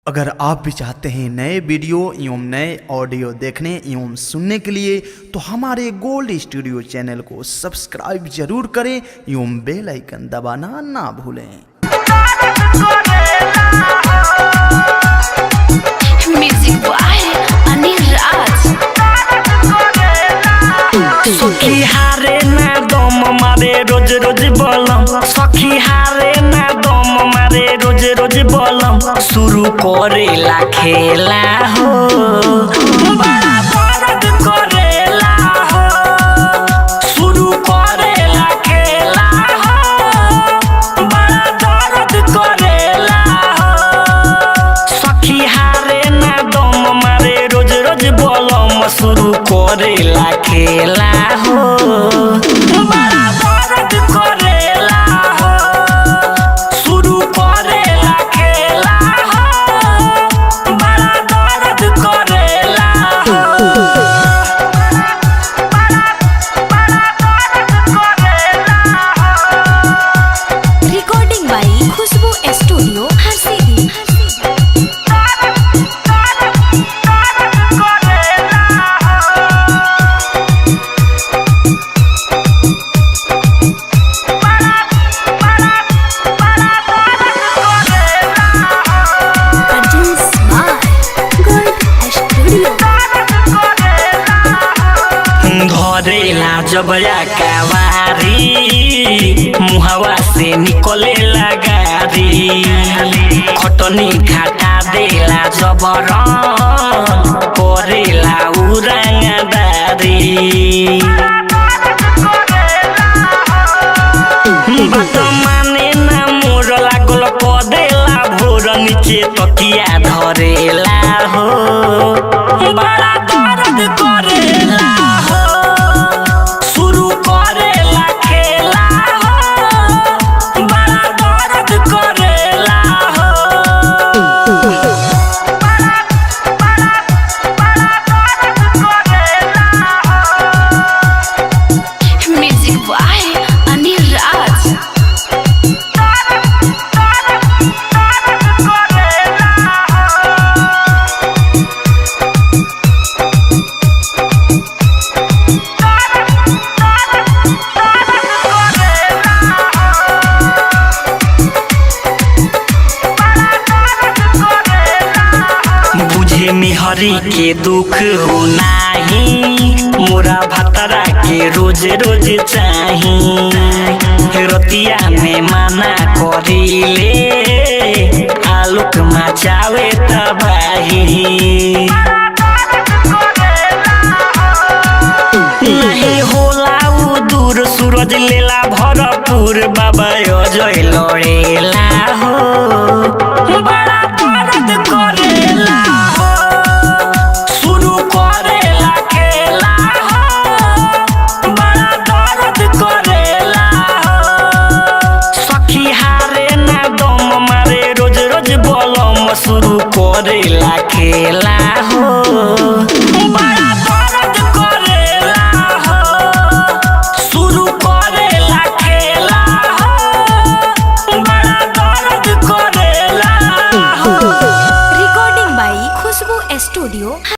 अगर आप भी चाहते हैं नए वीडियो एवं नए ऑडियो देखने एवं सुनने के लिए तो हमारे गोल्ड स्टूडियो चैनल को सब्सक्राइब जरूर करें एवं बेल आइकन दबाना ना भूलें। Music boy Anil Raj. सखी हारे ना दम मारे रोज रोज बलम, सखी हारे ना दम मारे रोज रोज बलम, शुरू करेला खेला हो बड़ा दर्द करेला हो, शुरू करेला खेला हो बड़ा दर्द करेला हो। सखी हारे ना दम मारे रोज रोज बलम, शुरू करेला खेला हो बड़ा दर्द करेला हो, शुरू करेला खेला हो बड़ा दर्द करेला हो, बड़ा दर्द करेला हो। रिकॉर्डिंग बाई खुशबू स्टूडियो हरसिद्धि। धरेला जबया कावारी, मुहावा से निकले गारी, खटनी खाटा देला जबरन, करेला उरांगदारी। बात माने ना मोर लागल कदेला भोर, नीचे तकिया धरेला हो बड़ा दर्द करेला हो, शुरू करेला खेला हो बड़ा दर्द करेला हो, बड़ा दर्द करेला हो। Music boy Anil Raj. बुझे मिहरी के दुख हो नाही, मोरा भतरा के रोज रोज चाही, रतिया में मना करिले आलोक मचावे तबाही। नहीं होला उ दूर सूरज लेला भरपूर, बाबा अजय लड़ेला हो बड़ा दर्द करेला हो, शुरू करेला खेला हो बड़ा दर्द करेला हो। सखी हारे ना दम मारे रोज रोज बलम, शुरू करेला खेला